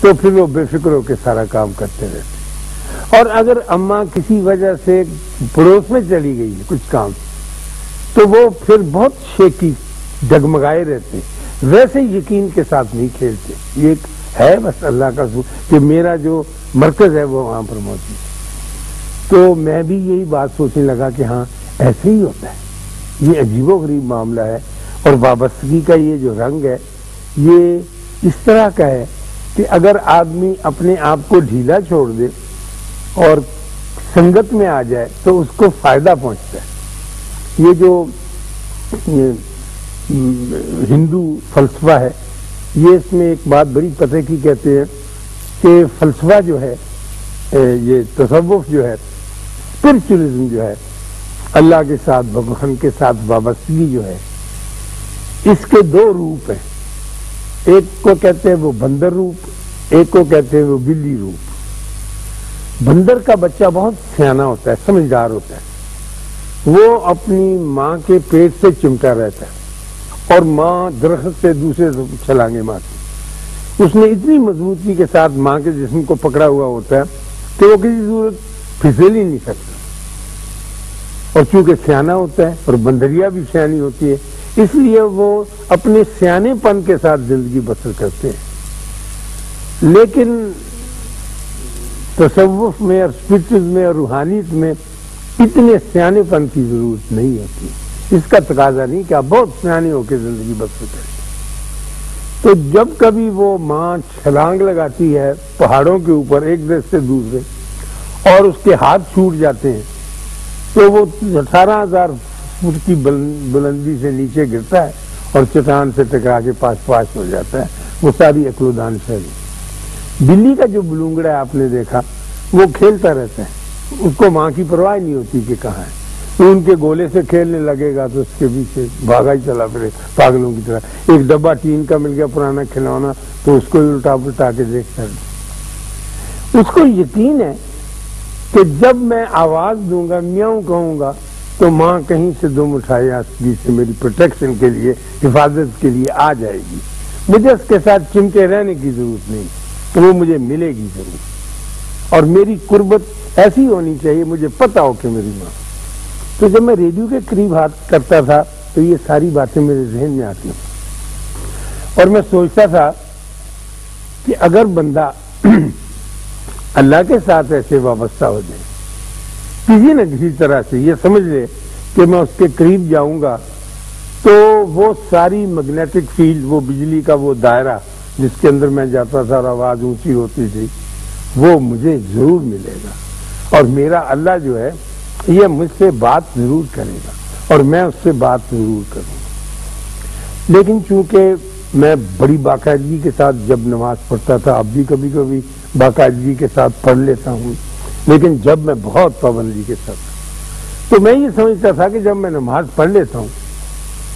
تو پھر وہ بے فکر ہو کے سارا کام کرتے رہتے. اور اگر اماں کسی وجہ سے پڑوس میں چلی گئی ہے کچھ کام تو وہ پھر بہت شیکی ڈگمگائے رہتے, ویسے یقین کے ساتھ نہیں کھیلتے. یہ ایک ہے بس اللہ کا کہ میرا جو مرکز ہے وہ وہاں پر موجود ہے. تو میں بھی یہی بات سوچنے لگا کہ ہاں ایسے ہی ہوتا ہے. یہ عجیب و غریب معاملہ ہے, اور وابستگی کا یہ جو رنگ ہے یہ اس طرح کا ہے کہ اگر آدمی اپنے آپ کو ڈھیلا چھوڑ دے اور سنگت میں آ جائے تو اس کو فائدہ پہنچتا ہے. یہ جو ہندو فلسفہ ہے یہ اس میں ایک بات بڑی پتہ کی کہتے ہیں کہ فلسفہ جو ہے یہ تصوف جو ہے اسپرچولیزم جو ہے اللہ کے ساتھ بھگوان کے ساتھ وابستگی جو ہے اس کے دو روپ ہیں. ایک کو کہتے ہیں وہ بندر روپ, ایک کو کہتے ہیں وہ بلی روپ. بندر کا بچہ بہت سیانا ہوتا ہے, سمجھدار ہوتا ہے. وہ اپنی ماں کے پیٹ سے چمٹا رہتا ہے اور ماں درخت سے دوسرے چھلانگے مارتی. اس نے اتنی مضبوطی کے ساتھ ماں کے جسم کو پکڑا ہوا ہوتا ہے کہ وہ کسی صورت پھسل ہی نہیں سکتا. اور چونکہ سیانا ہوتا ہے اور بندریا بھی سیانی ہوتی ہے اس لیے وہ اپنے سیانے پن کے ساتھ زندگی بسر کرتے ہیں. لیکن تصوف میں اور اسپرچوئزم میں اور روحانیت میں اتنے سیانے پن کی ضرورت نہیں ہوتی. اس کا تقاضا نہیں کہ آپ بہت سیانے ہو کے زندگی بسر کریں. تو جب کبھی وہ ماں چھلانگ لگاتی ہے پہاڑوں کے اوپر ایک دیش سے دوسرے اور اس کے ہاتھ چھوٹ جاتے ہیں تو وہ 18,000 فٹ کی بلندی سے نیچے گرتا ہے اور چٹان سے ٹکرا کے پاس ہو جاتا ہے. وہ ساری عقل و دان شہری. بلی کا جو بلونگڑا ہے آپ نے دیکھا وہ کھیلتا رہتا ہے, اس کو ماں کی پرواہ نہیں ہوتی کہ کہاں ہے. وہ ان کے گولے سے کھیلنے لگے گا تو اس کے پیچھے بھاگا ہی چلا پھرے پاگلوں کی طرح. ایک ڈبہ ٹین کا مل گیا پرانا کھلونا تو اس کو ہی الٹا پلٹا کے دیکھتا ہے. اس کو یقین ہے کہ جب میں آواز دوں گا میاؤں کہوں گا تو ماں کہیں سے دم اٹھائے آسگی سے میری پروٹیکشن کے لیے حفاظت کے لیے آ جائے گی. مجھے اس کے ساتھ چمٹے رہنے کی ضرورت نہیں, وہ مجھے ملے گی ضرور. اور میری قربت ایسی ہونی چاہیے مجھے پتا ہو کہ میری ماں. تو جب میں ریڈیو کے قریب ہاتھ کرتا تھا تو یہ ساری باتیں میرے ذہن میں آتی ہیں اور میں سوچتا تھا کہ اگر بندہ اللہ کے ساتھ ایسے وابستہ ہو جائے کسی نہ کسی طرح سے, یہ سمجھ لے کہ میں اس کے قریب جاؤں گا تو وہ ساری میگنیٹک فیلڈ, وہ بجلی کا وہ دائرہ جس کے اندر میں جاتا تھا اور آواز اونچی ہوتی تھی وہ مجھے ضرور ملے گا. اور میرا اللہ جو ہے یہ مجھ سے بات ضرور کرے گا اور میں اس سے بات ضرور کروں گا. لیکن چونکہ میں بڑی باقاعدگی کے ساتھ جب نماز پڑھتا تھا, اب بھی کبھی کبھی باقاعدگی کے ساتھ پڑھ لیتا ہوں, لیکن جب میں بہت پابندی کے ساتھ, تو میں یہ سمجھتا تھا کہ جب میں نماز پڑھ لیتا ہوں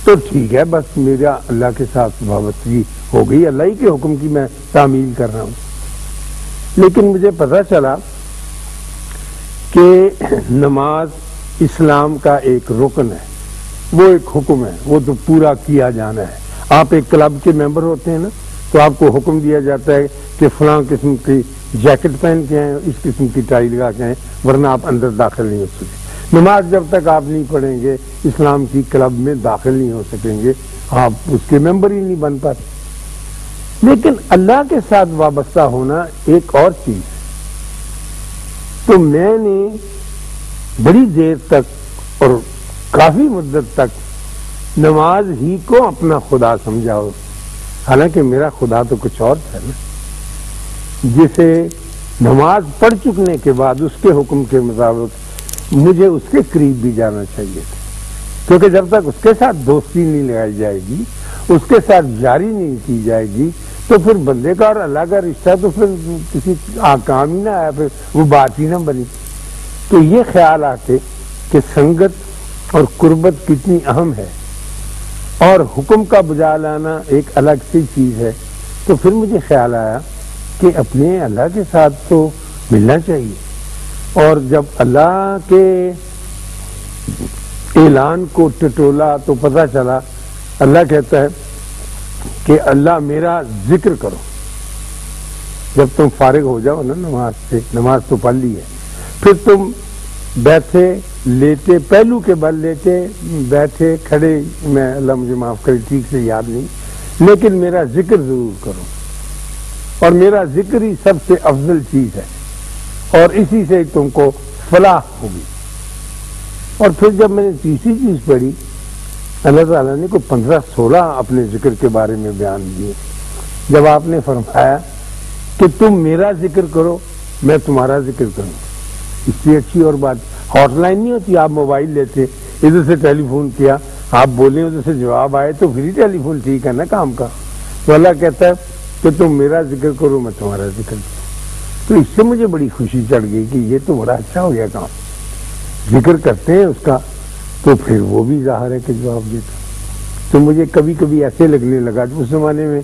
تو ٹھیک ہے, بس میرا اللہ کے ساتھ وابستگی ہو گئی, اللہ ہی کے حکم کی میں تعمیل کر رہا ہوں. لیکن مجھے پتہ چلا کہ نماز اسلام کا ایک رکن ہے, وہ ایک حکم ہے, وہ تو پورا کیا جانا ہے. آپ ایک کلب کے ممبر ہوتے ہیں نا تو آپ کو حکم دیا جاتا ہے کہ فلاں قسم کی جیکٹ پہن کے ہیں, اس قسم کی ٹائی لگا کے ہیں, ورنہ آپ اندر داخل نہیں ہو سکتے. نماز جب تک آپ نہیں پڑھیں گے اسلام کی کلب میں داخل نہیں ہو سکیں گے, آپ اس کے ممبر ہی نہیں بن پاتے. لیکن اللہ کے ساتھ وابستہ ہونا ایک اور چیز ہے. تو میں نے بڑی دیر تک اور کافی مدت تک نماز ہی کو اپنا خدا سمجھا ہو, حالانکہ میرا خدا تو کچھ اور تھا نا, جسے نماز پڑھ چکنے کے بعد اس کے حکم کے مطابق مجھے اس کے قریب بھی جانا چاہیے تھا. کیونکہ جب تک اس کے ساتھ دوستی نہیں لگائی جائے گی, اس کے ساتھ جاری نہیں کی جائے گی, تو پھر بندے کا اور اللہ کا رشتہ تو پھر کسی کام ہی نہ آیا, پھر وہ بات ہی نہ بنی. تو یہ خیال آتے کہ سنگت اور قربت کتنی اہم ہے اور حکم کا بجا لانا ایک الگ سی چیز ہے, تو پھر مجھے خیال آیا کہ اپنے اللہ کے ساتھ تو ملنا چاہیے. اور جب اللہ کے اعلان کو ٹٹولا تو پتہ چلا اللہ کہتا ہے کہ اللہ میرا ذکر کرو, جب تم فارغ ہو جاؤ نا نماز سے، نماز تو پڑھ لی ہے، پھر تم بیٹھے لیٹے، پہلو کے بل لیٹے بیٹھے کھڑے، میں اللہ مجھے معاف کرے ٹھیک سے یاد نہیں، لیکن میرا ذکر ضرور کرو، اور میرا ذکر ہی سب سے افضل چیز ہے، اور اسی سے تم کو فلاح ہوگی۔ اور پھر جب میں نے تیسری چیز پڑھی، اللہ تعالیٰ نے کوئی 15-16 اپنے ذکر کے بارے میں بیان دیے۔ جب آپ نے فرمایا کہ تم میرا ذکر کرو میں تمہارا ذکر کروں، اس سے اچھی اور بات ہاٹ لائن نہیں ہوتی۔ آپ موبائل لیتے، ادھر سے ٹیلی فون کیا، آپ بولیں ادھر سے جواب آئے تو پھر ہی ٹیلی فون ٹھیک ہے نا کام کا۔ تو اللہ کہتا ہے کہ تم میرا ذکر کرو میں تمہارا ذکر کروں۔ تو اس سے مجھے بڑی خوشی چڑھ گئی کہ یہ تو بڑا اچھا ہو گیا کام، ذکر کرتے ہیں اس کا تو پھر وہ بھی ظاہر ہے کہ جواب دیتا۔ تو مجھے کبھی کبھی ایسے لگنے لگا، اس زمانے میں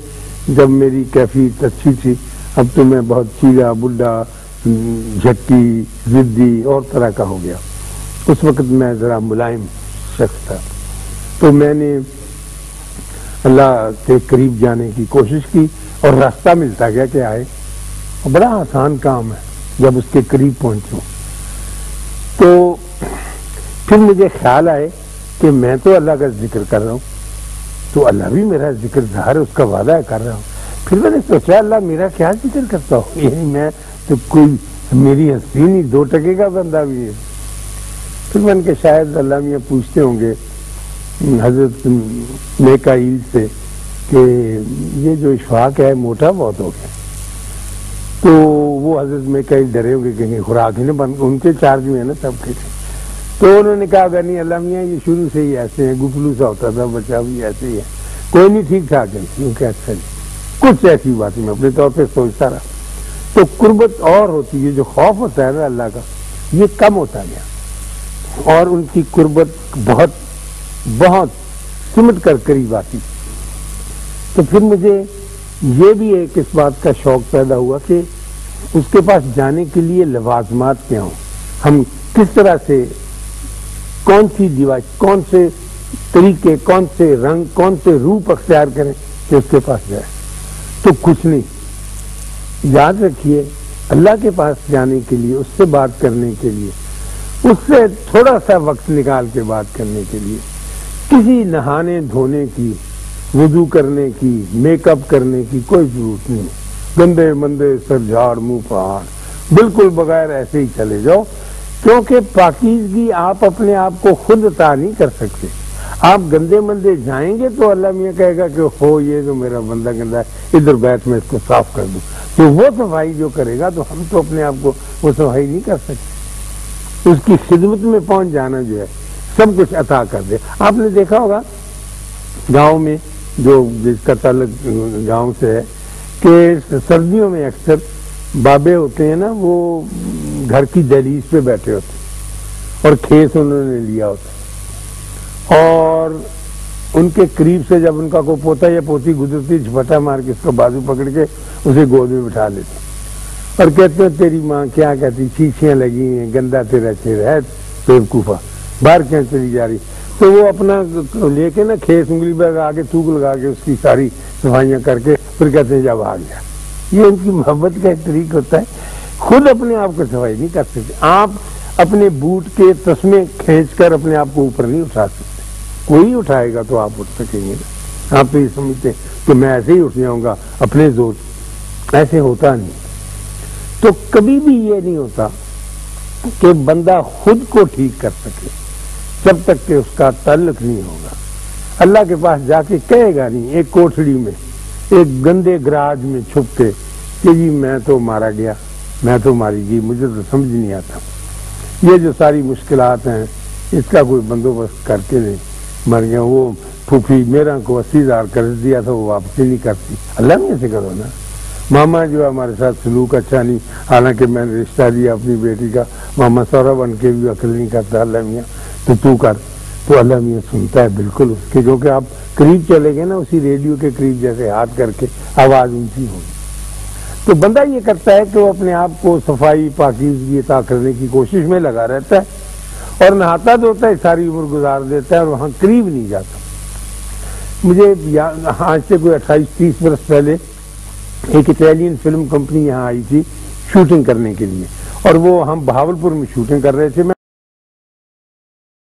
جب میری کیفیت اچھی تھی، اب تو میں بہت چیڑا بڈھا جھٹی ضدی اور طرح کا ہو گیا، اس وقت میں ذرا ملائم شخص تھا۔ تو میں نے اللہ کے قریب جانے کی کوشش کی اور راستہ ملتا گیا کہ آئے، اور بڑا آسان کام ہے جب اس کے قریب پہنچوں۔ تو پھر مجھے خیال آئے کہ میں تو اللہ کا ذکر کر رہا ہوں، تو اللہ بھی میرا ذکر ظاہر اس کا وعدہ کر رہا ہوں۔ پھر میں نے سوچا اللہ میرا کیا ذکر کرتا ہوں، یعنی میں تو کوئی میری ہستی نہیں، 2 ٹکے کا بندہ بھی ہے۔ پھر میں نے کہا شاید اللہ میاں پوچھتے ہوں گے حضرت میکائیل سے کہ یہ جو اشفاق ہے موٹا بہت ہو گیا، تو وہ حضرت میکائیل ڈرے ہوں گے کہ خوراک ہی نہ بند، ان کے چارج میں ہے نا سب کے۔ تو انہوں نے کہا اگر نہیں اللہ میاں یہ شروع سے ہی ایسے ہیں، گفلو سا ہوتا تھا بچہ بھی ایسے ہی ہے، کوئی نہیں ٹھیک ٹھاک ہے۔ کیونکہ اچھا جی کچھ ایسی باتیں میں اپنے طور پہ سوچتا رہا۔ تو قربت اور ہوتی ہے، جو خوف ہوتا ہے نا اللہ کا یہ کم ہوتا گیا، اور ان کی قربت بہت بہت سمٹ کر قریب آتی۔ تو پھر مجھے یہ بھی ایک اس بات کا شوق پیدا ہوا کہ اس کے پاس جانے کے لیے لوازمات کیا ہوں، ہم کس طرح سے، کون سی ڈیوائس، کون سے طریقے، کون سے رنگ، کون سے روپ اختیار کریں کہ اس کے پاس جائے۔ تو کچھ نہیں، یاد رکھیے اللہ کے پاس جانے کے لیے، اس سے بات کرنے کے لیے، اس سے تھوڑا سا وقت نکال کے بات کرنے کے لیے کسی نہانے دھونے کی، وضو کرنے کی، میک اپ کرنے کی کوئی ضرورت نہیں۔ گندے مندے سر جھاڑ منہ پہاڑ بالکل بغیر ایسے ہی چلے جاؤ، کیونکہ پاکیزگی آپ اپنے آپ کو خود عطا نہیں کر سکتے۔ آپ گندے مندے جائیں گے تو اللہ میاں کہے گا کہ ہو یہ جو میرا بندہ گندا ہے ادھر بیٹھ میں اس کو صاف کر دوں، تو وہ صفائی جو کرے گا، تو ہم تو اپنے آپ کو وہ صفائی نہیں کر سکتے۔ اس کی خدمت میں پہنچ جانا جو ہے سب کچھ عطا کر دے۔ آپ نے دیکھا ہوگا گاؤں میں، جو جس کا تعلق گاؤں سے ہے، کہ سردیوں میں اکثر بابے ہوتے ہیں نا، وہ گھر کی دہلیز پہ بیٹھے ہوتے اور کھیس انہوں نے لیا ہوتا، اور ان کے قریب سے جب ان کا کوئی پوتا یا پوتی گزرتی جھپٹا مار کے اس کا بازو پکڑ کے اسے گود میں بٹھا لیتے اور کہتے ہیں تیری ماں کیا کہتی، چیچیاں لگی ہیں، گندا تیرا چہرہ ہے بیوقوفا، باہر کیا چلی جا رہی۔ تو وہ اپنا لے کے نا کھیس انگلی پہ لگا کے تھوک لگا کے اس کی ساری صفائیاں کر کے پھر کہتے ہیں جب آ گیا۔ یہ ان کی محبت کا ایک طریق ہوتا ہے، خود اپنے آپ کو صفائی نہیں کر سکتے۔ آپ اپنے بوٹ کے تسمے کھینچ کر اپنے آپ کو اوپر نہیں اٹھا سکتے، کوئی اٹھائے گا تو آپ اٹھ سکیں گے نا۔ آپ تو یہ سمجھتے ہیں کہ میں ایسے ہی اٹھ جاؤں گا اپنے زور، ایسے ہوتا نہیں۔ تو کبھی بھی یہ نہیں ہوتا کہ بندہ خود کو ٹھیک کر سکے جب تک کہ اس کا تعلق نہیں ہوگا۔ اللہ کے پاس جا کے کہے گا نہیں ایک کوٹھڑی میں، ایک گندے گراج میں چھپ کے کہ جی میں تو مارا گیا، میں تو ماری گئی، مجھے تو سمجھ نہیں آتا، یہ جو ساری مشکلات ہیں اس کا کوئی بندوبست کر کے نہیں مر گیا۔ وہ پھوپھی میرا کو 80,000 قرض دیا تھا وہ واپس نہیں کرتی، اللہ میں سے کرو نا۔ ماما جو ہے ہمارے ساتھ سلوک اچھا نہیں، حالانکہ میں نے رشتہ دیا اپنی بیٹی کا، ماما سورا بن کے بھی عقل نہیں کرتا اللہ میاں، تو کر۔ تو اللہ میاں سنتا ہے بالکل اس کے، کیونکہ آپ قریب چلے گئے نا اسی ریڈیو کے قریب، جیسے ہاتھ کر کے آواز اونچی ہوگی۔ تو بندہ یہ کرتا ہے کہ وہ اپنے آپ کو صفائی پاکیزگی عطا کرنے کی کوشش میں لگا رہتا ہے، اور نہاتا دھوتا ہے ساری عمر گزار دیتا ہے اور وہاں قریب نہیں جاتا۔ مجھے آج سے کوئی 28-30 برس پہلے ایک اٹالین فلم کمپنی یہاں آئی تھی شوٹنگ کرنے کے لیے، اور وہ ہم بہاولپور میں شوٹنگ کر رہے تھے.